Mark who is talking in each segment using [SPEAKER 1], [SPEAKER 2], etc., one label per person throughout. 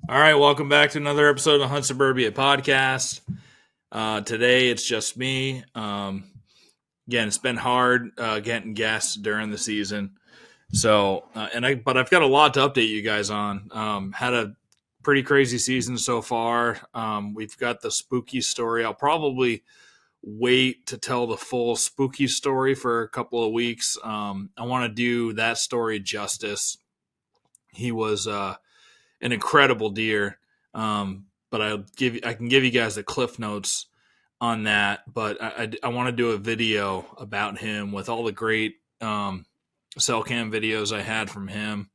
[SPEAKER 1] All right, welcome back to another episode of the Hunt Suburbia podcast. Today it's just me. Again, it's been hard getting guests during the season. But I've got a lot to update you guys on. Had a pretty crazy season so far. We've got the spooky story. I'll probably wait to tell the full spooky story for a couple of weeks. I want to do that story justice. He was an incredible deer. But I can give you guys the cliff notes on that. But I want to do a video about him with all the great cell cam videos I had from him,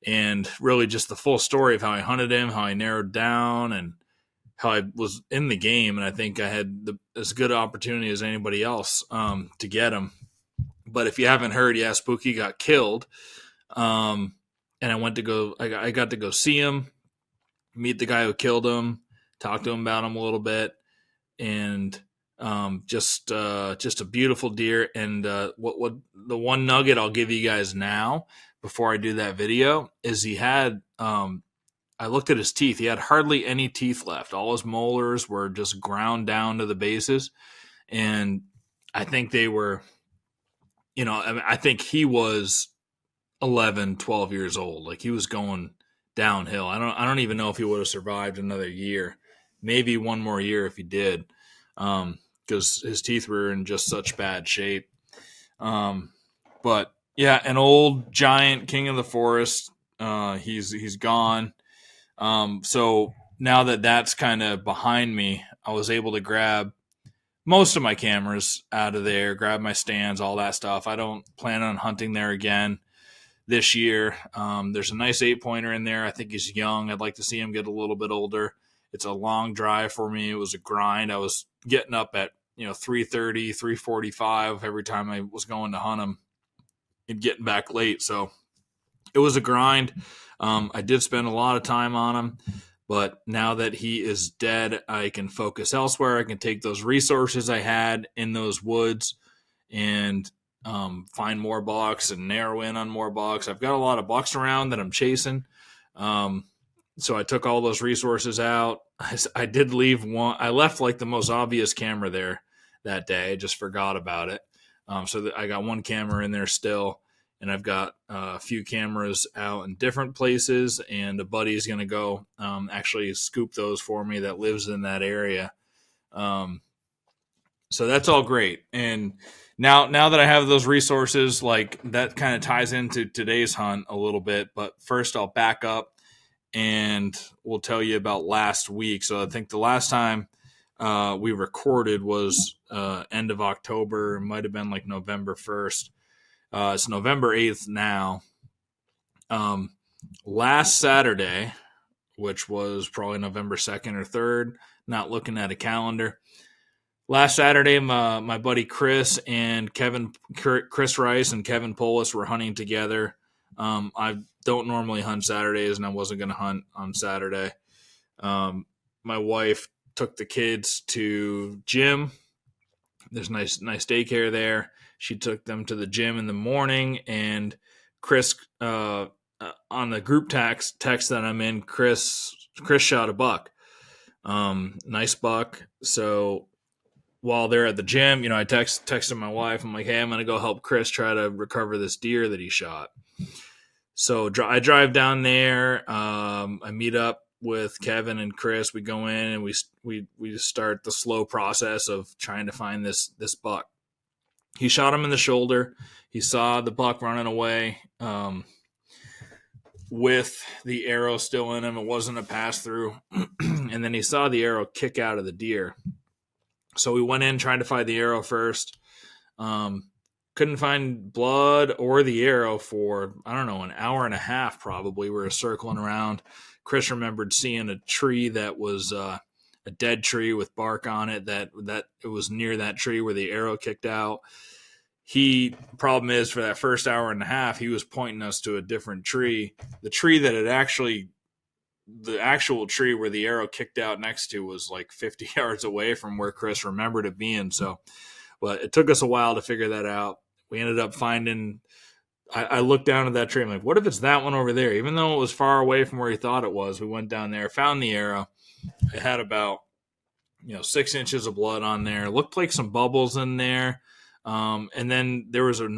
[SPEAKER 1] and really just the full story of how I hunted him, how I narrowed down, and how I was in the game. And I think I had as good opportunity as anybody else to get him. But if you haven't heard, yeah, Spooky got killed. And I got to go see him, meet the guy who killed him, talk to him about him a little bit, and just a beautiful deer. And what the one nugget I'll give you guys now before I do that video is he had I looked at his teeth. He had hardly any teeth left. All his molars were just ground down to the bases, and I think they were, I think he was 11, 12 years old. Like, he was going downhill. I don't even know if he would have survived another year, maybe one more year if he did, because his teeth were in just such bad shape. But yeah, an old giant king of the forest. He's gone. So now that that's kind of behind me, I was able to grab most of my cameras out of there, grab my stands, all that stuff. I don't plan on hunting there again this year. There's a nice 8-pointer in there. I think he's young. I'd like to see him get a little bit older. It's a long drive for me. It was a grind. I was getting up at 3:30, 3:45 every time I was going to hunt him and getting back late. So it was a grind. I did spend a lot of time on him, but now that he is dead, I can focus elsewhere. I can take those resources I had in those woods and find more bucks and narrow in on more bucks. I've got a lot of bucks around that I'm chasing. So I took all those resources out. I did leave one. I left like the most obvious camera there that day. I just forgot about it. So I got one camera in there still, and I've got a few cameras out in different places, and a buddy's going to go actually scoop those for me that lives in that area. So that's all great. And now that I have those resources, like, that kind of ties into today's hunt a little bit. But first I'll back up and we'll tell you about last week. So I think the last time we recorded was end of October. It might have been like November 1st. It's November 8th now. Last Saturday, which was probably November 2nd or 3rd, not looking at a calendar. Last Saturday, my buddy Chris Rice and Kevin Polis were hunting together. I don't normally hunt Saturdays, and I wasn't going to hunt on Saturday. My wife took the kids to gym. There's nice daycare there. She took them to the gym in the morning, and Chris, on the group text that I'm in, Chris shot a buck. Nice buck. So while they're at the gym, I texted my wife. I'm like, hey, I'm going to go help Chris try to recover this deer that he shot. So I drive down there. I meet up with Kevin and Chris. We go in and we start the slow process of trying to find this buck. He shot him in the shoulder. He saw the buck running away with the arrow still in him. It wasn't a pass through. And then he saw the arrow kick out of the deer. So we went in trying to find the arrow first. Couldn't find blood or the arrow for, I don't know, an hour and a half probably. We were circling around. Chris remembered seeing a tree that was a dead tree with bark on it, that it was near that tree where the arrow kicked out. Problem is, for that first hour and a half, he was pointing us to a different tree. The tree that the actual tree where the arrow kicked out next to was like 50 yards away from where Chris remembered it being. So, but it took us a while to figure that out. We ended up finding I looked down at that tree. I'm like, what if it's that one over there? Even though it was far away from where he thought it was, we went down there, found the arrow. It had about 6 inches of blood on there. It looked like some bubbles in there. And then there was a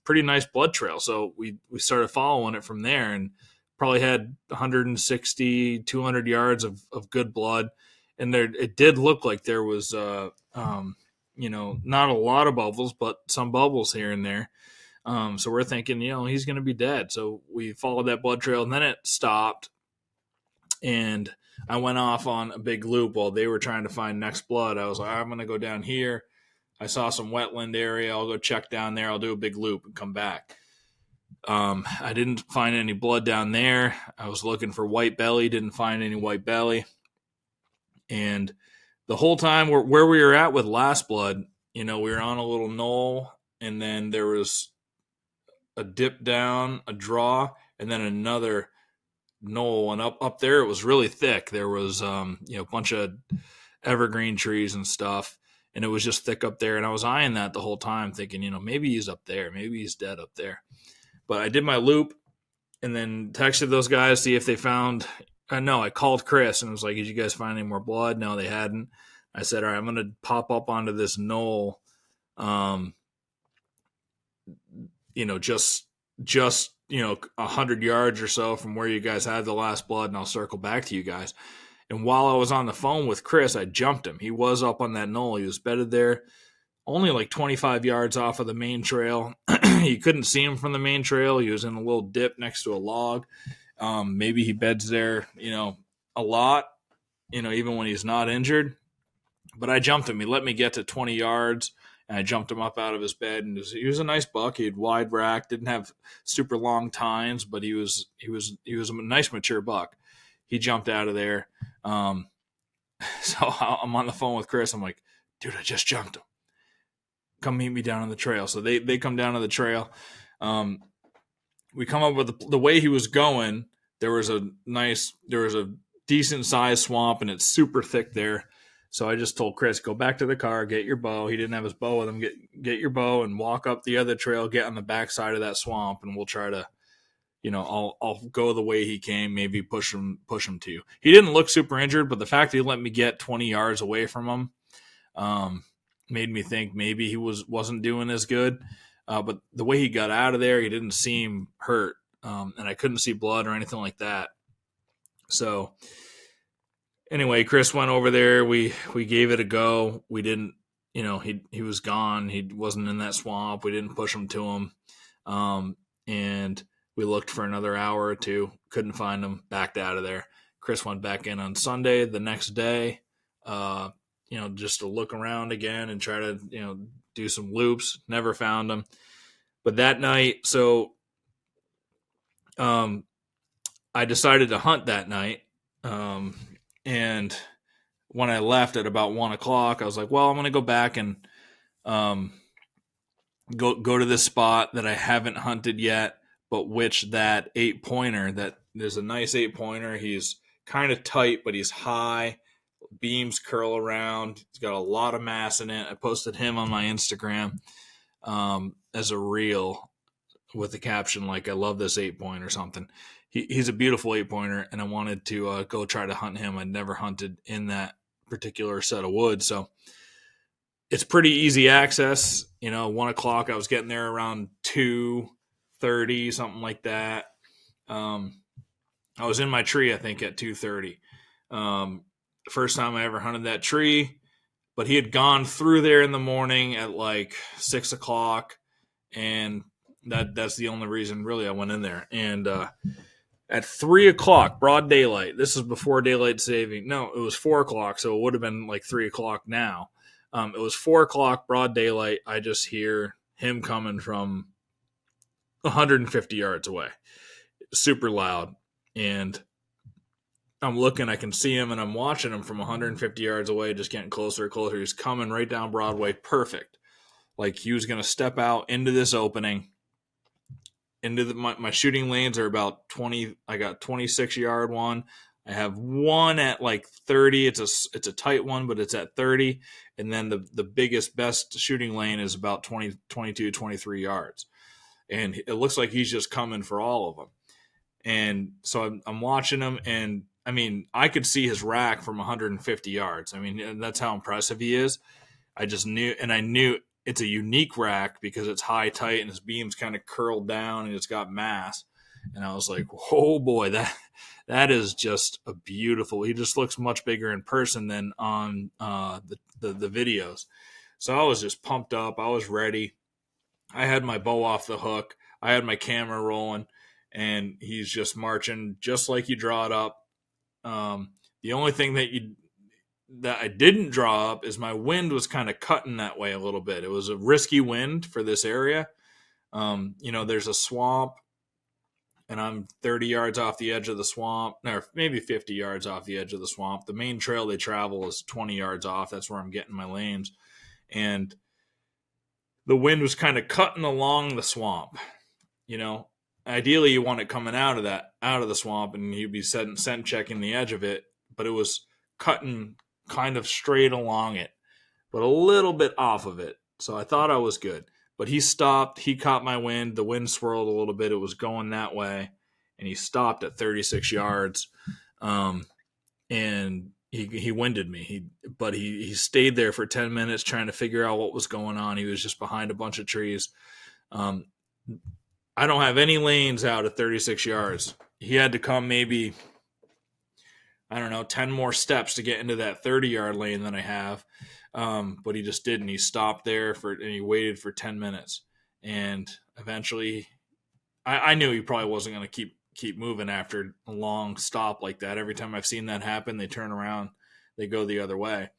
[SPEAKER 1] pretty nice blood trail. So we started following it from there and probably had 160, 200 yards of good blood. And it did look like there was, not a lot of bubbles, but some bubbles here and there. So we're thinking, he's going to be dead. So we followed that blood trail and then it stopped. And I went off on a big loop while they were trying to find next blood. I was like, I'm going to go down here. I saw some wetland area. I'll go check down there. I'll do a big loop and come back. I didn't find any blood down there. I was looking for white belly. Didn't find any white belly. And the whole time where we were at with last blood, we were on a little knoll, and then there was a dip down, a draw, and then another knoll. And up there, it was really thick. There was, a bunch of evergreen trees and stuff, and it was just thick up there. And I was eyeing that the whole time, thinking, maybe he's up there. Maybe he's dead up there. But I did my loop and then texted those guys, see if they found. No, I called Chris and was like, did you guys find any more blood? No, they hadn't. I said, all right, I'm going to pop up onto this knoll, just 100 yards or so from where you guys had the last blood, and I'll circle back to you guys. And while I was on the phone with Chris, I jumped him. He was up on that knoll. He was bedded there, only like 25 yards off of the main trail. You couldn't see him from the main trail. He was in a little dip next to a log. Maybe he beds there, a lot, even when he's not injured. But I jumped him. He let me get to 20 yards, and I jumped him up out of his bed. And he was a nice buck. He had wide rack, didn't have super long tines, but he was a nice mature buck. He jumped out of there. So I'm on the phone with Chris. I'm like, dude, I just jumped him. Come meet me down on the trail. So they come down to the trail. We come up with the way he was going. There was a decent sized swamp, and it's super thick there. So I just told Chris, go back to the car, get your bow. He didn't have his bow with him. Get your bow and walk up the other trail, get on the back side of that swamp, and we'll try to, I'll go the way he came, maybe push him to you. He didn't look super injured, but the fact that he let me get 20 yards away from him made me think maybe he wasn't doing as good. But the way he got out of there, he didn't seem hurt, and I couldn't see blood or anything like that. So anyway, Chris went over there. We gave it a go. We didn't, he was gone. He wasn't in that swamp. We didn't push him to him. And we looked for another hour or two, couldn't find him, backed out of there. Chris went back in on Sunday, the next day, just to look around again and try to, do some loops. Never found him. But that night, so I decided to hunt that night. And when I left at about 1:00, I was like, well, I'm going to go back and go to this spot that I haven't hunted yet, but which that 8-pointer, that there's a nice 8-pointer. He's kind of tight, but he's high. Beams curl around. He's got a lot of mass in it. I posted him on my Instagram as a reel with the caption like, I love this 8-point or something. He's a beautiful 8-pointer, and I wanted to go try to hunt him. I'd never hunted in that particular set of woods, so it's pretty easy access. 1:00, I was getting there around 2:30, something like that. I was in my tree, I think, at 2:30. First time I ever hunted that tree, but he had gone through there in the morning at like 6:00, and that's the only reason really I went in there. And at 3:00, broad daylight. This is before daylight saving. No, it was 4:00, so it would have been like 3:00 now. It was 4:00, broad daylight. I just hear him coming from 150 yards away, super loud, and I'm looking, I can see him, and I'm watching him from 150 yards away, just getting closer and closer. He's coming right down Broadway, perfect. Like he was going to step out into this opening. My shooting lanes are about 20. I got 26-yard one. I have one at like 30. It's a tight one, but it's at 30. And then the biggest, best shooting lane is about 20, 22, 23 yards. and it looks like he's just coming for all of them. And so I'm watching him, and I mean, I could see his rack from 150 yards. I mean, that's how impressive he is. I just knew, and I knew it's a unique rack because it's high tight and his beam's kind of curled down and it's got mass. And I was like, oh boy, that is just a beautiful. He just looks much bigger in person than on the videos. So I was just pumped up. I was ready. I had my bow off the hook. I had my camera rolling, and he's just marching just like you draw it up. The only thing that I didn't draw up is my wind was kind of cutting that way a little bit. It was a risky wind for this area. There's a swamp, and I'm 30 yards off the edge of the swamp, or maybe 50 yards off the edge of the swamp. The main trail they travel is 20 yards off. That's where I'm getting my lanes. And the wind was kind of cutting along the swamp. Ideally you want it coming out of the swamp, and you'd be scent checking the edge of it, but it was cutting kind of straight along it, but a little bit off of it. So I thought I was good. But he stopped. He caught my wind. The wind swirled a little bit. It was going that way, and he stopped at 36 yards. And he winded me. He stayed there for 10 minutes trying to figure out what was going on. He was just behind a bunch of trees. I don't have any lanes out at 36 yards. He had to come maybe, 10 more steps to get into that 30-yard lane than I have. But he just didn't. He stopped there and he waited for 10 minutes. And eventually, I knew he probably wasn't going to keep moving after a long stop like that. Every time I've seen that happen, they turn around, they go the other way.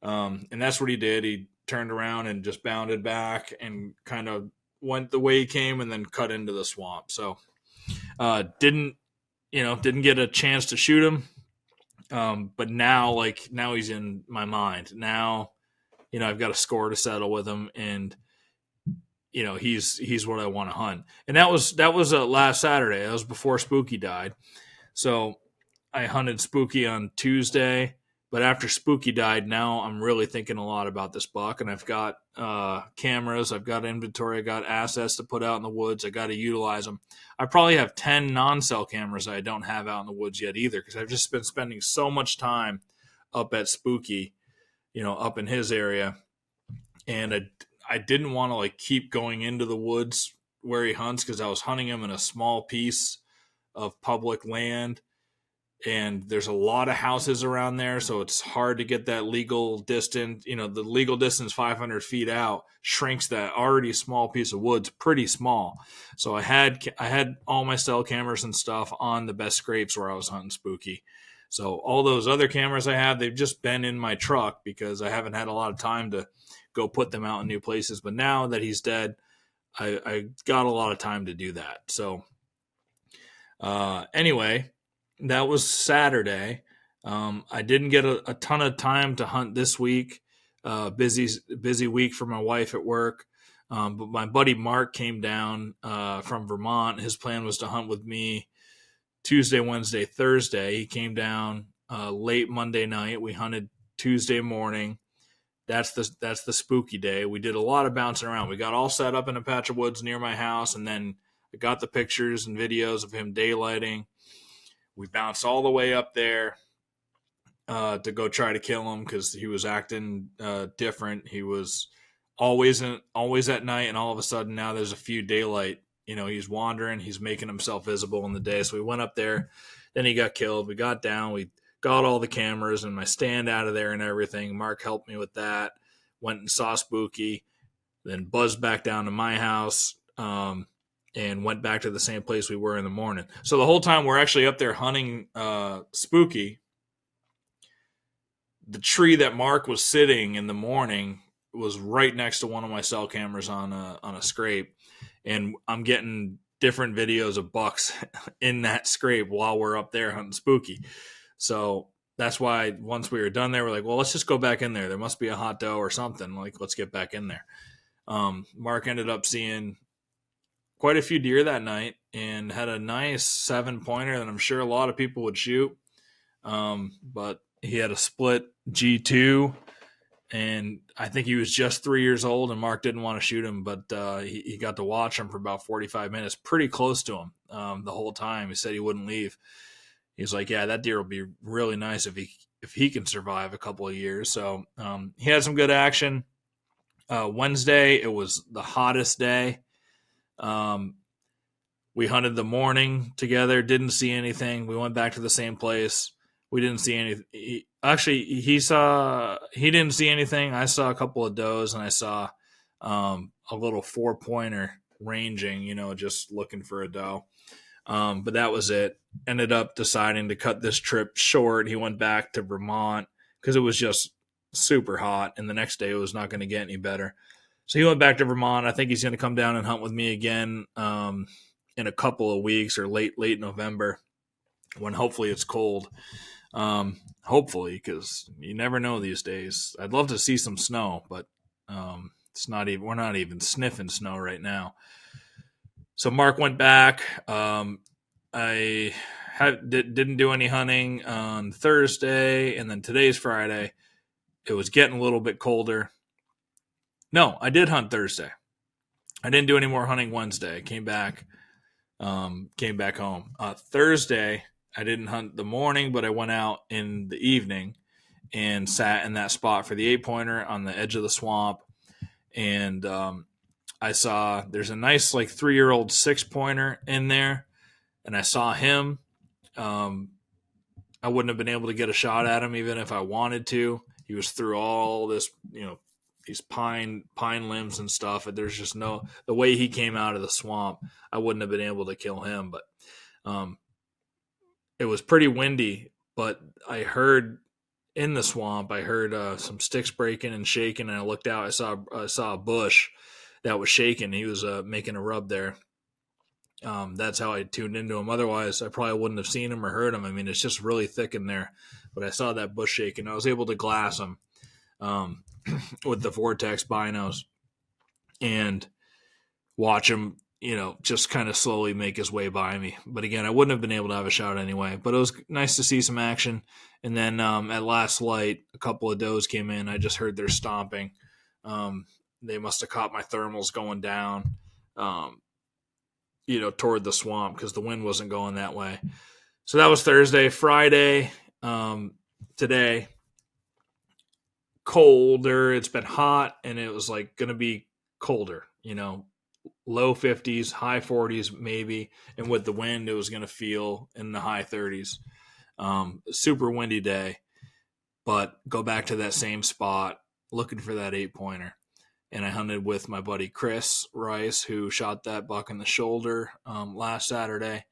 [SPEAKER 1] And that's what he did. He turned around and just bounded back and kind of went the way he came and then cut into the swamp. So didn't get a chance to shoot him. But now he's in my mind. Now, I've got a score to settle with him, and he's what I want to hunt. And that was last Saturday. That was before Spooky died. So I hunted Spooky on Tuesday, but after Spooky died, now I'm really thinking a lot about this buck, and I've got cameras, I've got inventory, I got assets to put out in the woods. I got to utilize them. I probably have 10 non-cell cameras I don't have out in the woods yet either, because I've just been spending so much time up at Spooky, up in his area. And I didn't want to keep going into the woods where he hunts, because I was hunting him in a small piece of public land. And there's a lot of houses around there, so it's hard to get that legal distance. The legal distance 500 feet out shrinks that already small piece of woods pretty small. So I had all my cell cameras and stuff on the best scrapes where I was hunting Spooky. So all those other cameras I have, they've just been in my truck because I haven't had a lot of time to go put them out in new places. But now that he's dead, I got a lot of time to do that. So anyway, that was Saturday. I didn't get a ton of time to hunt this week. Busy week for my wife at work. But my buddy Mark came down from Vermont. His plan was to hunt with me Tuesday, Wednesday, Thursday. He came down late Monday night. We hunted Tuesday morning. That's the Spooky day. We did a lot of bouncing around. We got all set up in a patch of woods near my house, and then I got the pictures and videos of him daylighting. We bounced all the way up there to go try to kill him because he was acting different. He was always at night, and all of a sudden now there's a few daylight. He's wandering. He's making himself visible in the day. So we went up there. Then he got killed. We got down. We got all the cameras and my stand out of there and everything. Mark helped me with that. Went and saw Spooky. Then buzzed back down to my house. And went back to the same place we were in the morning. So the whole time we're actually up there hunting Spooky, the tree that Mark was sitting in the morning was right next to one of my cell cameras on a scrape. And I'm getting different videos of bucks in that scrape while we're up there hunting Spooky. So that's why once we were done there, we're like, well, let's just go back in there. There must be a hot doe or something. Let's get back in there. Mark ended up seeing quite a few deer that night and had a nice 7-pointer that I'm sure a lot of people would shoot. But he had a split G2 and I think he was just 3 years old, and Mark didn't want to shoot him, but he got to watch him for about 45 minutes, pretty close to him the whole time. He said he wouldn't leave. He's like, yeah, that deer will be really nice if he can survive a couple of years. So he had some good action. Wednesday, it was the hottest day. We hunted the morning together, didn't see anything. We went back to the same place. We didn't see anything. He didn't see anything. I saw a couple of does, and I saw a little 4-pointer ranging, just looking for a doe. But that was it. Ended up deciding to cut this trip short. He went back to Vermont because it was just super hot, and the next day it was not going to get any better. So he went back to Vermont. I think he's going to come down and hunt with me again in a couple of weeks, or late November, when hopefully it's cold. Hopefully, because you never know these days. I'd love to see some snow, but we're not even sniffing snow right now. So Mark went back. I didn't do any hunting on Thursday, and then today's Friday. It was getting a little bit colder. No, I did hunt Thursday. I didn't do any more hunting Wednesday. I came back home. Thursday, I didn't hunt the morning, but I went out in the evening and sat in that spot for the 8-pointer on the edge of the swamp. And I saw there's a nice 3-year-old 6-pointer in there, and I saw him. I wouldn't have been able to get a shot at him even if I wanted to. He was through all this, these pine limbs and stuff, and there's just the way he came out of the swamp, I wouldn't have been able to kill him. But it was pretty windy, but I heard in the swamp, some sticks breaking and shaking, and I looked out, I saw a bush that was shaking. He was making a rub there. That's how I tuned into him. Otherwise, I probably wouldn't have seen him or heard him. I mean, it's just really thick in there. But I saw that bush shaking. I was able to glass him with the Vortex binos and watch him, just kind of slowly make his way by me. But again, I wouldn't have been able to have a shot anyway. But it was nice to see some action. And then at last light, a couple of does came in. I just heard their stomping. They must have caught my thermals going down, toward the swamp because the wind wasn't going that way. So that was Thursday. Friday, today, colder. It's been hot, and it was going to be colder, low 50s, high 40s maybe. And with the wind, it was going to feel in the high 30s. Super windy day, but go back to that same spot looking for that 8-pointer. And I hunted with my buddy Chris Rice, who shot that buck in the shoulder last Saturday.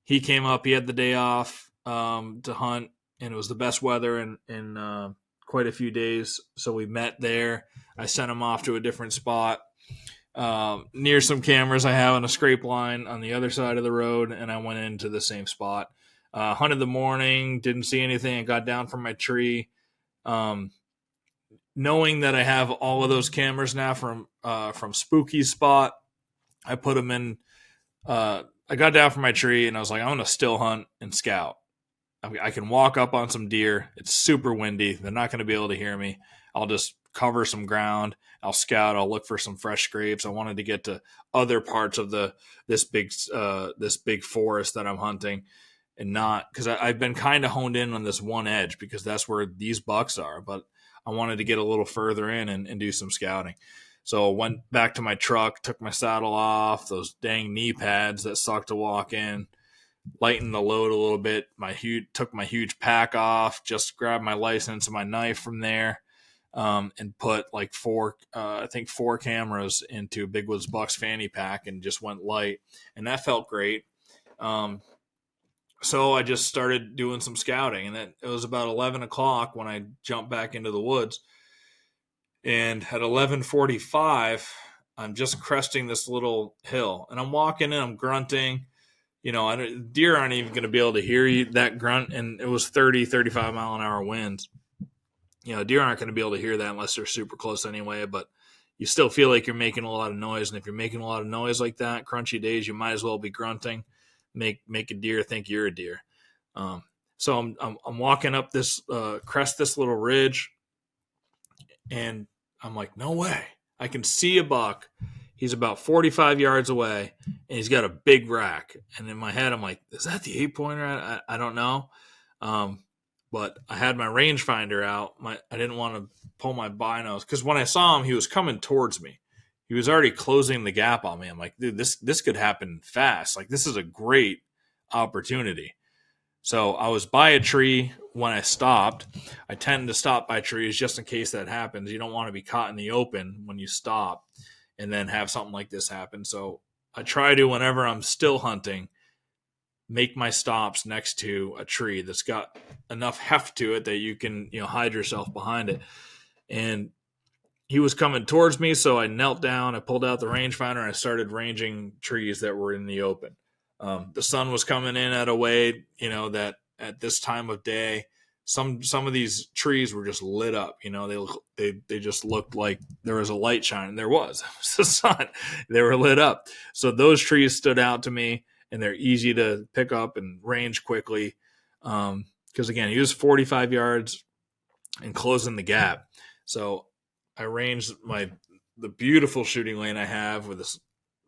[SPEAKER 1] He came up. He had the day off to hunt, and it was the best weather in quite a few days. So we met there. I sent him off to a different spot near some cameras I have on a scrape line on the other side of the road, and I went into the same spot. Hunted the morning, didn't see anything. I got down from my tree. Knowing that I have all of those cameras now from Spooky's spot, I put them in. I got down from my tree and I was like, I'm going to still hunt and scout. I can walk up on some deer. It's super windy. They're not going to be able to hear me. I'll just cover some ground. I'll scout. I'll look for some fresh scrapes. I wanted to get to other parts of this big forest that I'm hunting, and not because I've been kind of honed in on this one edge because that's where these bucks are, but I wanted to get a little further in and do some scouting. So I went back to my truck, took my saddle off, those dang knee pads that suck to walk in, lightened the load a little bit. Took my huge pack off, just grabbed my license and my knife from there, and put four cameras into Big Woods Bucks fanny pack and just went light. And that felt great. So I just started doing some scouting, and it was about 11 o'clock when I jumped back into the woods. And at 11:45, I'm just cresting this little hill, and I'm walking and I'm grunting. Deer aren't even going to be able to hear that grunt, and it was 30, 35 mile an hour winds. Deer aren't going to be able to hear that unless they're super close anyway, but you still feel like you're making a lot of noise. And if you're making a lot of noise like that, crunchy days, you might as well be grunting. Make a deer think you're a deer. So I'm walking up this crest this little ridge, And I'm like, no way. I can see a buck. He's about 45 yards away, and he's got a big rack. And in my head, I'm like, is that the 8-pointer? I don't know. But I had my rangefinder out. I didn't want to pull my binos because when I saw him, he was coming towards me. He was already closing the gap on me. I'm like, dude, this could happen fast. Like, this is a great opportunity. So I was by a tree when I stopped. I tend to stop by trees just in case that happens. You don't want to be caught in the open when you stop and then have something like this happen. So I try to, whenever I'm still hunting, make my stops next to a tree that's got enough heft to it that you can, hide yourself behind it. And he was coming towards me, so I knelt down, I pulled out the rangefinder, and I started ranging trees that were in the open. The sun was coming in at a way, that at this time of day, some of these trees were just lit up. They just looked like there was a light shining. There was. It was the sun. They were lit up. So those trees stood out to me, and they're easy to pick up and range quickly. Because again, he was 45 yards and closing the gap. So I ranged the beautiful shooting lane I have with this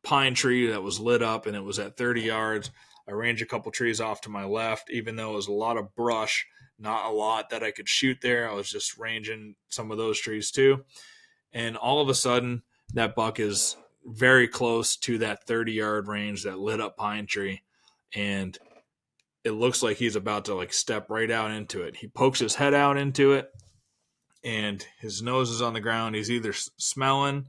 [SPEAKER 1] pine tree that was lit up, and it was at 30 yards. I ranged a couple trees off to my left, even though it was a lot of brush, not a lot that I could shoot there. I was just ranging some of those trees too. And all of a sudden, that buck is very close to that 30-yard range, that lit up pine tree. And it looks like he's about to step right out into it. He pokes his head out into it, and his nose is on the ground. He's either smelling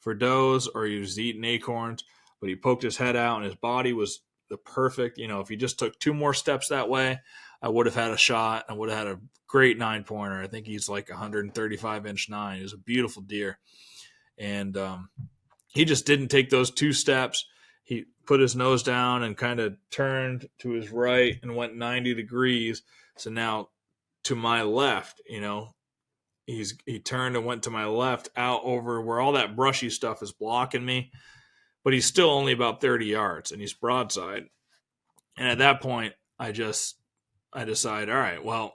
[SPEAKER 1] for does or he was eating acorns, but he poked his head out, and his body was the perfect. If he just took 2 more steps that way, I would have had a shot. I would have had a great 9-pointer. I think he's like 135-inch 9. He was a beautiful deer. And he just didn't take those 2 steps. He put his nose down and kind of turned to his right and went 90 degrees. So now to my left, he turned and went to my left out over where all that brushy stuff is blocking me, but he's still only about 30 yards and he's broadside. And at that point, I decide, all right, well,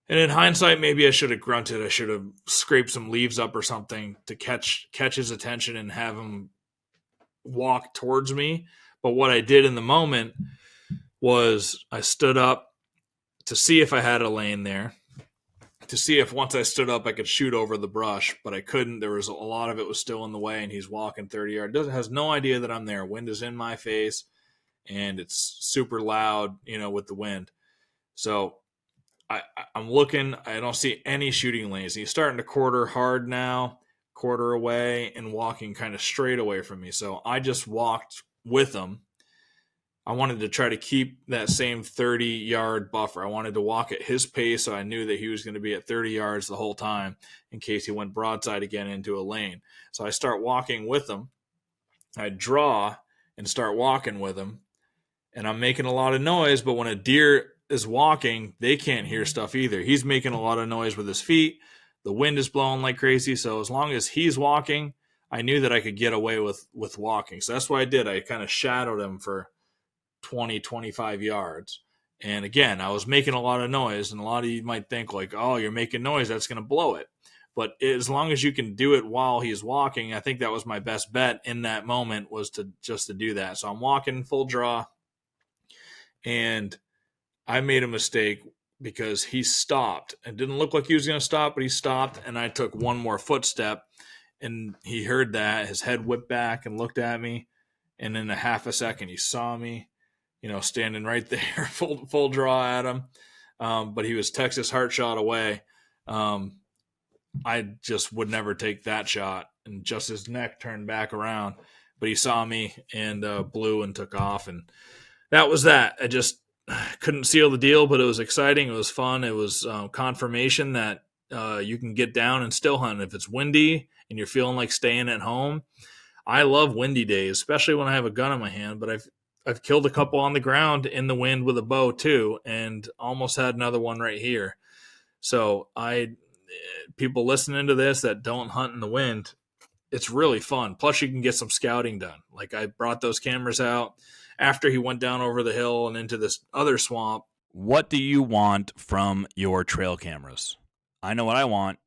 [SPEAKER 1] and in hindsight, maybe I should have grunted. I should have scraped some leaves up or something to catch his attention and have him walk towards me. But what I did in the moment was I stood up to see if I had a lane there, to see if once I stood up I could shoot over the brush, but I couldn't. There was a lot of it was still in the way, and he's walking 30 yards. Has no idea that I'm there. Wind is in my face, and it's super loud, with the wind. So I'm looking. I don't see any shooting lanes. He's starting to quarter hard now, quarter away, and walking kind of straight away from me. So I just walked with him. I wanted to try to keep that same 30-yard buffer. I wanted to walk at his pace, so I knew that he was going to be at 30 yards the whole time in case he went broadside again into a lane. So I start walking with him. I draw and start walking with him, and I'm making a lot of noise, but when a deer is walking, they can't hear stuff either. He's making a lot of noise with his feet. The wind is blowing like crazy, so as long as he's walking, I knew that I could get away with walking. So that's what I did. I kind of shadowed him for 20, 25 yards. And again, I was making a lot of noise, and a lot of you might think oh, you're making noise, that's going to blow it. But as long as you can do it while he's walking, I think that was my best bet in that moment, was to do that. So I'm walking full draw, and I made a mistake because he stopped. It didn't look like he was going to stop, but he stopped, and I took one more footstep, and he heard that. His head whipped back and looked at me, and in a half a second, he saw me, standing right there, full draw at him. But he was Texas heart shot away. I just would never take that shot, and just his neck turned back around. But he saw me and blew and took off, and that was that. I just couldn't seal the deal, but it was exciting. It was fun. It was confirmation that you can get down and still hunt. If it's windy and you're feeling like staying at home, I love windy days, especially when I have a gun in my hand, but I've killed a couple on the ground in the wind with a bow too, and almost had another one right here. So people listening to this that don't hunt in the wind, it's really fun. Plus you can get some scouting done. Like, I brought those cameras out after he went down over the hill and into this other swamp.
[SPEAKER 2] What do you want from your trail cameras? I know what I want.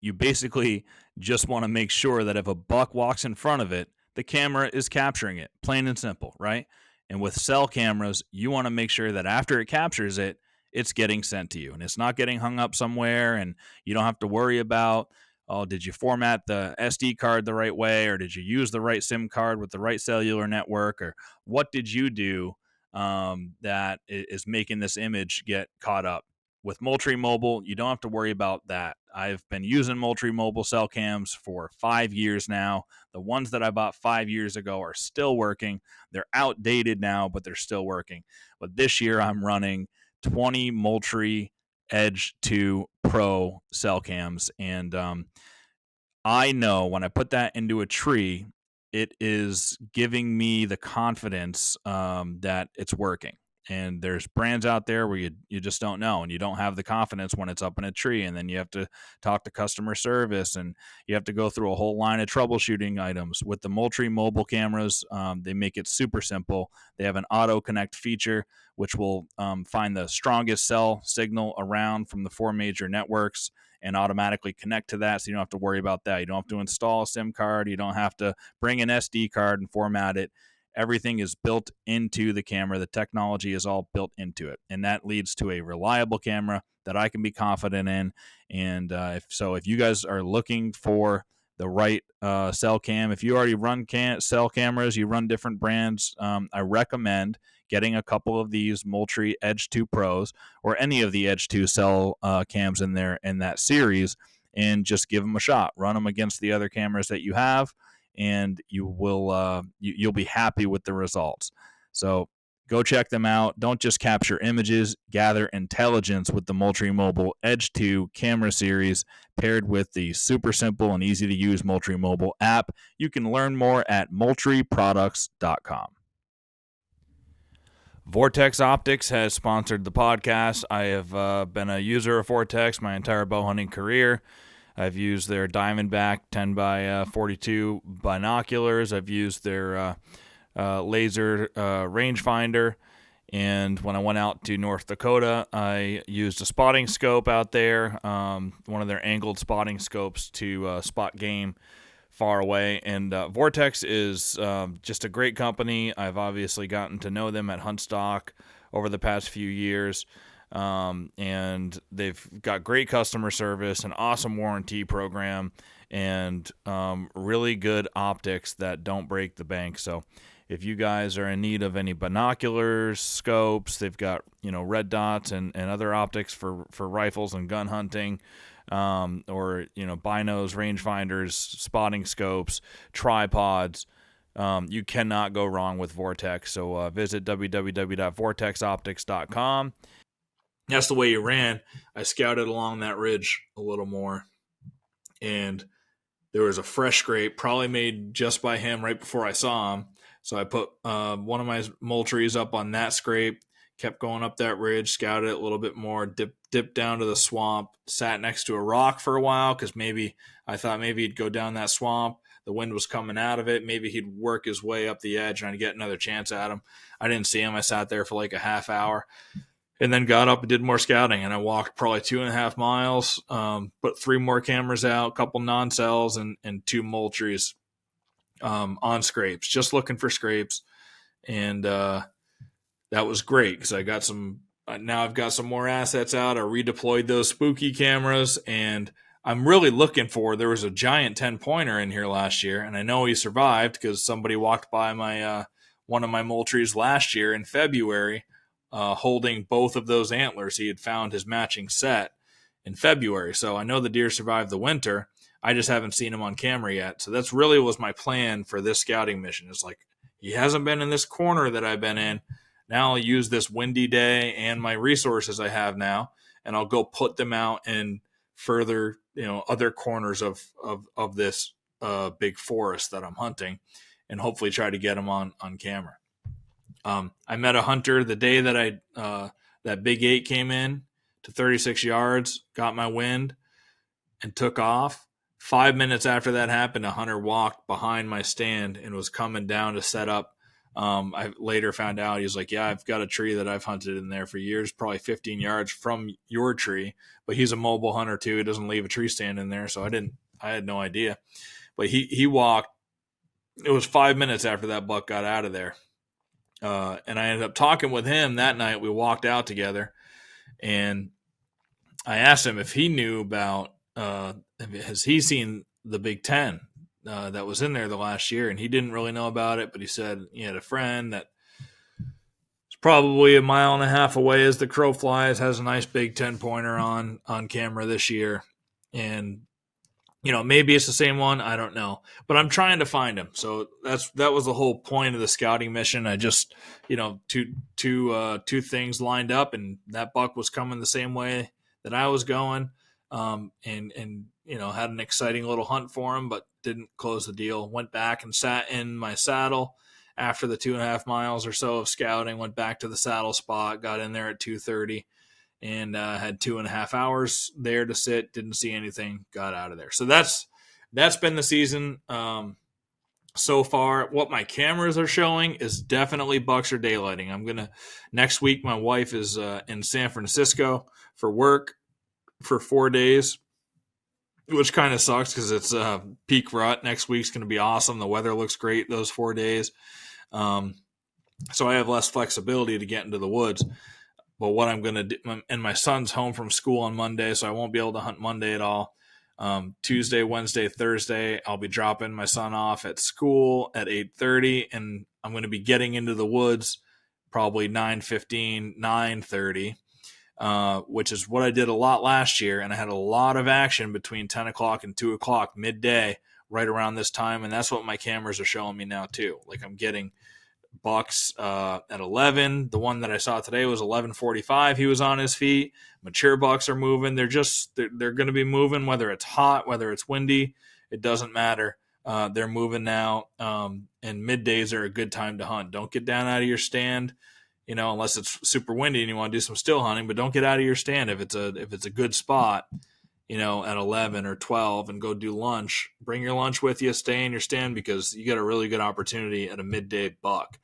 [SPEAKER 2] you basically just want to make sure that if a buck walks in front of it, the camera is capturing it, plain and simple, right? And with cell cameras, you want to make sure that after it captures it, it's getting sent to you and it's not getting hung up somewhere, and you don't have to worry about, oh, did you format the SD card the right way, or did you use the right SIM card with the right cellular network, or what did you do that is making this image get caught up? With Moultrie Mobile, you don't have to worry about that. I've been using Moultrie Mobile cell cams for 5 years now. The ones that I bought 5 years ago are still working. They're outdated now, but they're still working. But this year I'm running 20 Moultrie Edge 2 Pro cell cams, and I know when I put that into a tree, it is giving me the confidence that it's working. And there's brands out there where you just don't know, and you don't have the confidence when it's up in a tree, and then you have to talk to customer service, and you have to go through a whole line of troubleshooting items. With the Moultrie mobile cameras, they make it super simple. They have an auto connect feature, which will find the strongest cell signal around from the 4 major networks and automatically connect to that, so you don't have to worry about that. You don't have to install a SIM card. You don't have to bring an SD card and format it. Everything is built into the camera. The technology is all built into it, and that leads to a reliable camera that I can be confident in. And if you guys are looking for the right cell cam, if you already run cell cameras, you run different brands, I recommend getting a couple of these Moultrie Edge 2 Pros or any of the Edge 2 cell cams in that series, and just give them a shot. Run them against the other cameras that you have, and you'll be happy with the results. So go check them out. Don't just capture images, gather intelligence with the Moultrie Mobile Edge 2 camera series paired with the super simple and easy to use Moultrie Mobile app. You can learn more at moultrieproducts.com. Vortex Optics has sponsored the podcast. I have been a user of Vortex my entire bow hunting career. I've used their Diamondback 10x42 binoculars. I've used their laser rangefinder. And when I went out to North Dakota, I used a spotting scope out there, one of their angled spotting scopes to spot game far away. And Vortex is just a great company. I've obviously gotten to know them at Huntstock over the past few years. And they've got great customer service, an awesome warranty program, and really good optics that don't break the bank. So if you guys are in need of any binoculars, scopes, they've got, red dots and other optics for rifles and gun hunting, or, binos, rangefinders, spotting scopes, tripods. You cannot go wrong with Vortex. So visit www.vortexoptics.com.
[SPEAKER 1] That's the way you ran. I scouted along that ridge a little more, and there was a fresh scrape, probably made just by him right before I saw him. So I put one of my Moultries up on that scrape, kept going up that ridge, scouted it a little bit more, dipped down to the swamp, sat next to a rock for a while because I thought maybe he'd go down that swamp. The wind was coming out of it. Maybe he'd work his way up the edge and I'd get another chance at him. I didn't see him. I sat there for like a half hour. And then got up and did more scouting, and I walked probably 2.5 miles, put 3 more cameras out, a couple non-cells, and 2 Moultries on scrapes, just looking for scrapes. And that was great because I got now I've got some more assets out. I redeployed those spooky cameras, and I'm really looking there was a giant 10-pointer in here last year, and I know he survived because somebody walked by my one of my Moultries last year in February, holding both of those antlers. He had found his matching set in February. So I know the deer survived the winter. I just haven't seen him on camera yet. So that's really was my plan for this scouting mission. It's like, he hasn't been in this corner that I've been in. Now I'll use this windy day and my resources I have now, and I'll go put them out in further, other corners of this big forest that I'm hunting, and hopefully try to get them on camera. I met a hunter the day that that Big 8 came in to 36 yards, got my wind, and took off. 5 minutes after that happened, a hunter walked behind my stand and was coming down to set up I later found out, he's like, yeah, I've got a tree that I've hunted in there for years, probably 15 yards from your tree. But he's a mobile hunter too. He doesn't leave a tree stand in there. So I had no idea. But he walked, it was 5 minutes after that buck got out of there. And I ended up talking with him that night. We walked out together, and I asked him if he knew about, has he seen the Big Ten that was in there the last year? And he didn't really know about it, but he said he had a friend that is probably a mile and a half away as the crow flies, has a nice Big Ten pointer on camera this year. And, maybe it's the same one. I don't know, but I'm trying to find him. So that was the whole point of the scouting mission. I just, two things lined up, and that buck was coming the same way that I was going, and had an exciting little hunt for him, but didn't close the deal. Went back and sat in my saddle after the 2.5 miles or so of scouting, went back to the saddle spot, got in there at 2:30, and had 2.5 hours there to sit, didn't see anything, got out of there. So that's been the season so far. What my cameras are showing is definitely bucks are daylighting. Next week, my wife is in San Francisco for work for 4 days, which kind of sucks because it's peak rut. Next week's going to be awesome. The weather looks great those 4 days. So I have less flexibility to get into the woods. But what I'm going to do, and my son's home from school on Monday, so I won't be able to hunt Monday at all. Tuesday, Wednesday, Thursday, I'll be dropping my son off at school at 8:30, and I'm going to be getting into the woods probably 9:15, 9:30, which is what I did a lot last year, and I had a lot of action between 10 o'clock and 2 o'clock midday right around this time, and that's what my cameras are showing me now too. Like I'm getting bucks at 11. The one that I saw today was 11:45. He was on his feet. Mature bucks are moving. They're going to be moving whether it's hot, whether it's windy. It doesn't matter. They're moving now. And middays are a good time to hunt. Don't get down out of your stand, unless it's super windy and you want to do some still hunting. But don't get out of your stand if it's a good spot, at 11 or 12, and go do lunch. Bring your lunch with you. Stay in your stand because you get a really good opportunity at a midday buck.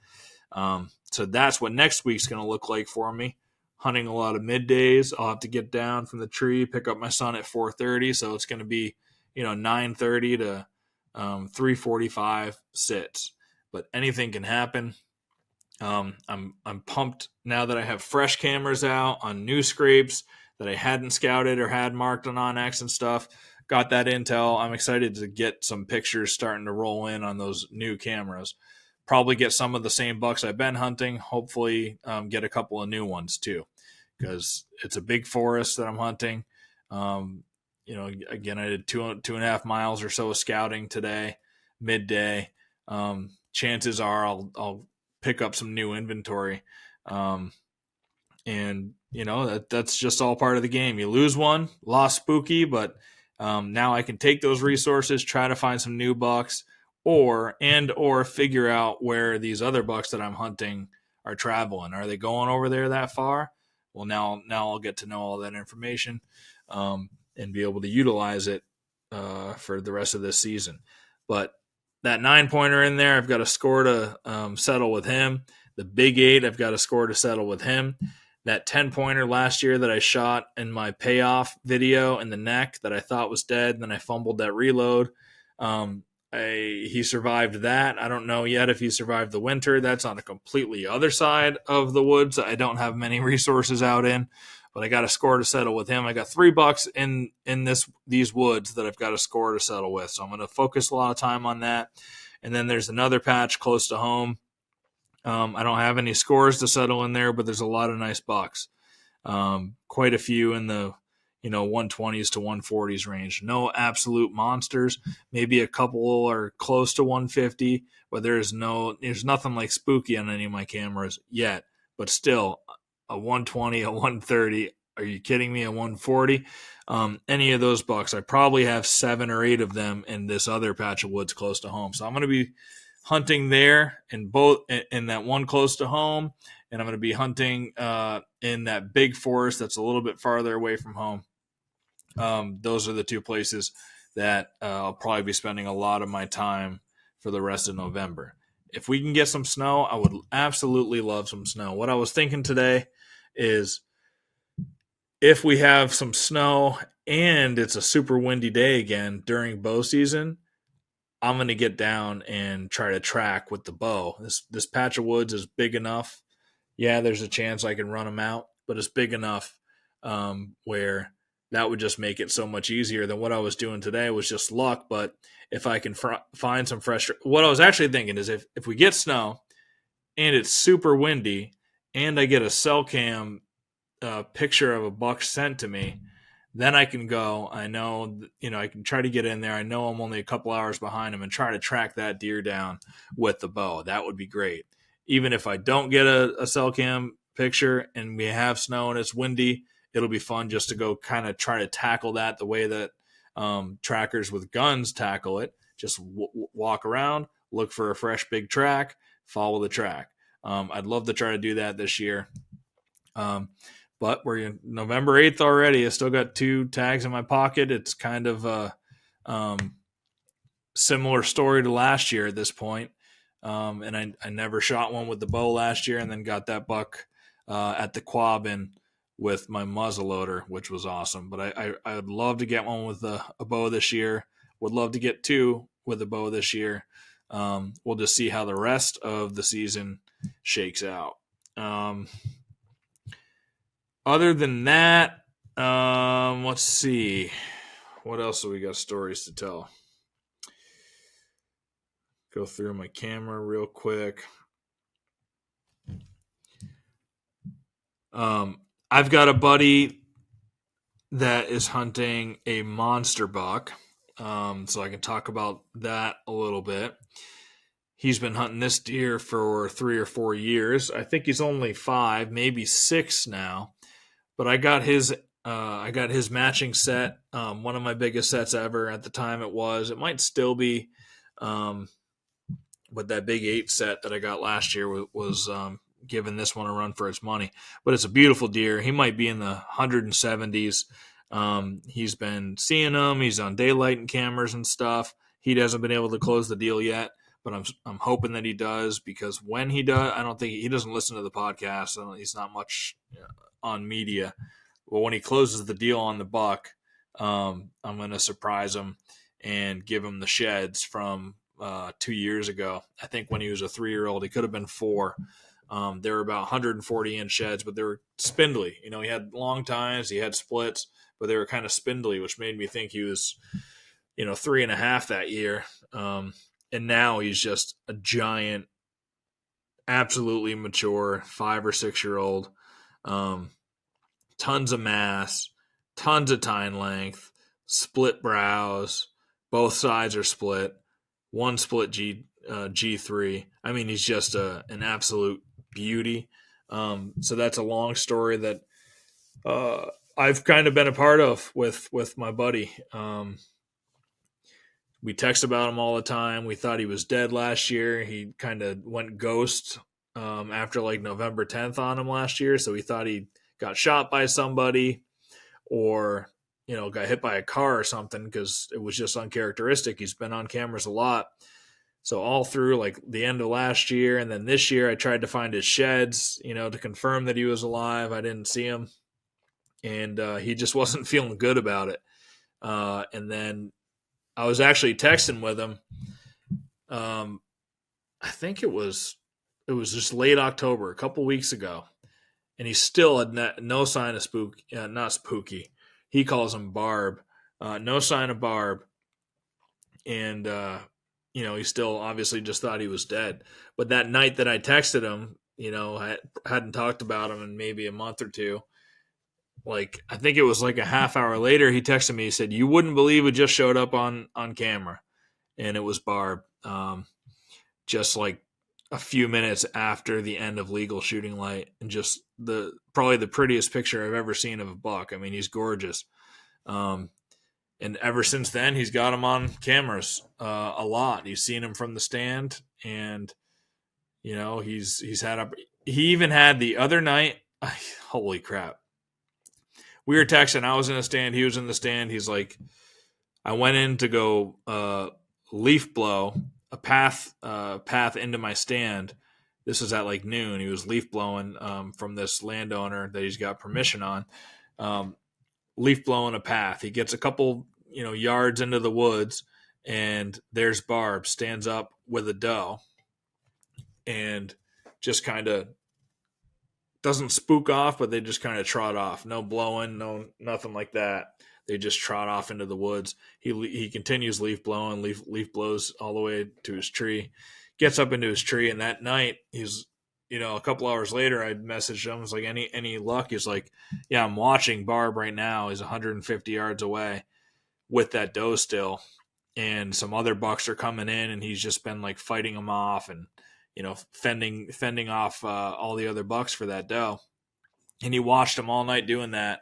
[SPEAKER 1] So that's what next week's going to look like for me. Hunting a lot of middays. I'll have to get down from the tree, pick up my son at 4:30. So it's going to be, 9:30 to 3:45 sits. But anything can happen. I'm pumped now that I have fresh cameras out on new scrapes that I hadn't scouted or had marked on OnX and stuff. Got that intel. I'm excited to get some pictures starting to roll in on those new cameras. Probably get some of the same bucks I've been hunting. Hopefully get a couple of new ones too, because it's a big forest that I'm hunting. Again, I did 2.5 miles or so of scouting today, midday. Chances are I'll pick up some new inventory. And that's just all part of the game. You lose one, lost spooky, but now I can take those resources, try to find some new bucks, or figure out where these other bucks that I'm hunting are traveling. Are they going over there that far? Well, now I'll get to know all that information and be able to utilize it for the rest of this season. But that 9-pointer in there, I've got a score to settle with him. The Big 8, I've got a score to settle with him. That 10-pointer last year that I shot in my payoff video in the neck that I thought was dead, and then I fumbled that reload. He survived that. I don't know yet if he survived the winter. That's on a completely other side of the woods. I don't have many resources out in, but I got a score to settle with him. I got 3 bucks in these woods that I've got a score to settle with. So I'm going to focus a lot of time on that. And then there's another patch close to home. I don't have any scores to settle in there, but there's a lot of nice bucks. Quite a few in the 120s to 140s range. No absolute monsters. Maybe a couple are close to 150, but there's nothing like spooky on any of my cameras yet. But still, a 120, a 130. Are you kidding me? A 140? Any of those bucks, I probably have 7 or 8 of them in this other patch of woods close to home. So I'm going to be hunting there in that one close to home, and I'm going to be hunting in that big forest that's a little bit farther away from home. Those are the 2 places that I'll probably be spending a lot of my time for the rest of November. If we can get some snow, I would absolutely love some snow. What I was thinking today is if we have some snow and it's a super windy day again during bow season, I'm going to get down and try to track with the bow. This patch of woods is big enough. Yeah, there's a chance I can run them out, but it's big enough where that would just make it so much easier than what I was doing today was just luck. But if I can find some fresh, what I was actually thinking is if we get snow and it's super windy and I get a cell cam picture of a buck sent to me, then I can go. I know, I can try to get in there. I know I'm only a couple hours behind him and try to track that deer down with the bow. That would be great. Even if I don't get a cell cam picture and we have snow and it's windy, it'll be fun just to go kind of try to tackle that the way that trackers with guns tackle it. Just walk around, look for a fresh big track, follow the track. I'd love to try to do that this year. But we're in November 8th already. I still got 2 tags in my pocket. It's kind of a similar story to last year at this point. And I never shot one with the bow last year and then got that buck at the Quabbin with my muzzleloader, which was awesome. But I would love to get one with a bow this year. Would love to get 2 with a bow this year. We'll just see how the rest of the season shakes out. Other than that, let's see. What else do we got stories to tell? Go through my camera real quick. I've got a buddy that is hunting a monster buck, so I can talk about that a little bit. He's been hunting this deer for 3 or 4 years. I think he's only 5, maybe 6 now. But I got his matching set, one of my biggest sets ever at the time. It might still be, but that big 8 set that I got last year was giving this one a run for its money. But it's a beautiful deer. He might be in the 170s. He's been seeing them. He's on daylight and cameras and stuff. He hasn't been able to close the deal yet, but I'm hoping that he does, because when he does, I don't think he doesn't listen to the podcast. So he's not much on media. Well, when he closes the deal on the buck, I'm going to surprise him and give him the sheds from 2 years ago. I think when he was a 3-year-old, he could have been 4. They were about 140-inch sheds, but they were spindly. He had long tines, he had splits, but they were kind of spindly, which made me think he was, 3.5 that year. And now he's just a giant, absolutely mature 5 or 6-year-old. Tons of mass, tons of tine length, split brows, both sides are split, one split G3. I mean, he's just an absolute beauty. So that's a long story that I've kind of been a part of with my buddy. We text about him all the time. We thought he was dead last year. He kind of went ghost after like November 10th on him last year. So we thought he got shot by somebody or, got hit by a car or something, because it was just uncharacteristic. He's been on cameras a lot. So all through like the end of last year and then this year, I tried to find his sheds, to confirm that he was alive. I didn't see him, and he just wasn't feeling good about it. And then I was actually texting with him. I think it was just late October, a couple weeks ago, and he still had no sign of not spooky. He calls him Barb. No sign of Barb. And, he still obviously just thought he was dead. But that night that I texted him, I hadn't talked about him in maybe a month or 2. Like, I think it was like a half hour later, he texted me. He said, "You wouldn't believe it just showed up on camera." And it was Barb. Just like a few minutes after the end of legal shooting light, and just probably the prettiest picture I've ever seen of a buck. I mean, he's gorgeous. And ever since then, he's got him on cameras a lot. He's seen him from the stand, and he's had he even had the other night. Holy crap! We were texting. I was in the stand. He was in the stand. He's like, I went in to go leaf blow a path into my stand. This was at like noon. He was leaf blowing from this landowner that he's got permission on. Leaf blowing a path. He gets a couple yards into the woods, and there's Barb, stands up with a doe, and just kind of doesn't spook off, but they just kind of trot off. No blowing, no nothing like that. They just trot off into the woods. He continues leaf blowing. Leaf blows all the way to his tree. Gets up into his tree, and that night he's a couple hours later, I messaged him. I was like, any luck? He's like, yeah, I'm watching Barb right now. He's 150 yards away with that doe still, and some other bucks are coming in, and he's just been like fighting them off and fending off all the other bucks for that doe. And he watched them all night doing that.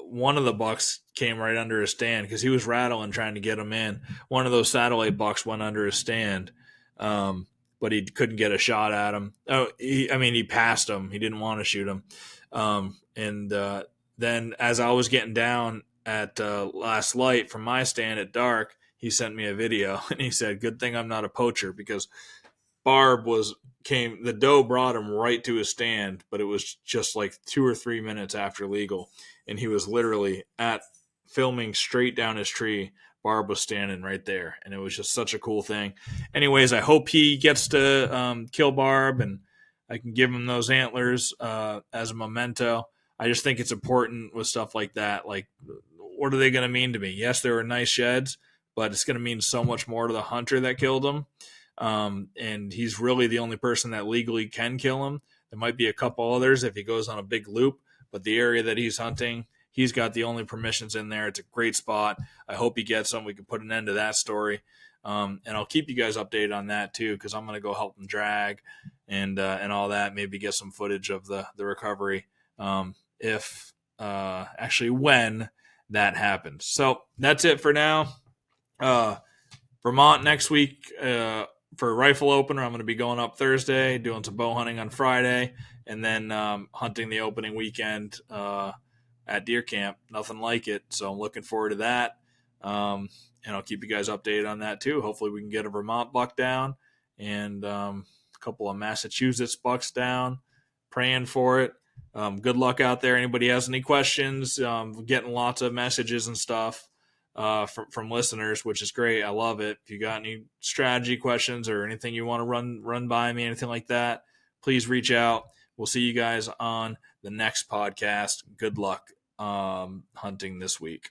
[SPEAKER 1] One of the bucks came right under his stand because he was rattling trying to get him in. One of those satellite bucks went under his stand, but he couldn't get a shot at him. He passed him. He didn't want to shoot him. Then as I was getting down at last light from my stand at dark, he sent me a video, and he said, good thing I'm not a poacher, because Barb the doe brought him right to his stand, but it was just like 2 or 3 minutes after legal. And he was literally filming straight down his tree. Barb was standing right there, and it was just such a cool thing. Anyways, I hope he gets to kill Barb, and I can give him those antlers as a memento. I just think it's important with stuff like that. Like, what are they going to mean to me? Yes, there were nice sheds, but it's going to mean so much more to the hunter that killed him. And he's really the only person that legally can kill him. There might be a couple others if he goes on a big loop, but the area that he's hunting, he's got the only permissions in there. It's a great spot. I hope he gets them. We can put an end to that story. And I'll keep you guys updated on that too, because I'm going to go help him drag and all that. Maybe get some footage of the recovery when that happens. So that's it for now. Vermont next week for a rifle opener. I'm going to be going up Thursday, doing some bow hunting on Friday, and then hunting the opening weekend at deer camp. Nothing like it. So I'm looking forward to that. And I'll keep you guys updated on that too. Hopefully we can get a Vermont buck down and a couple of Massachusetts bucks down. Praying for it. Good luck out there. Anybody has any questions? Getting lots of messages and stuff from listeners, which is great. I love it. If you got any strategy questions or anything you want to run by me, anything like that, please reach out. We'll see you guys on the next podcast. Good luck hunting this week.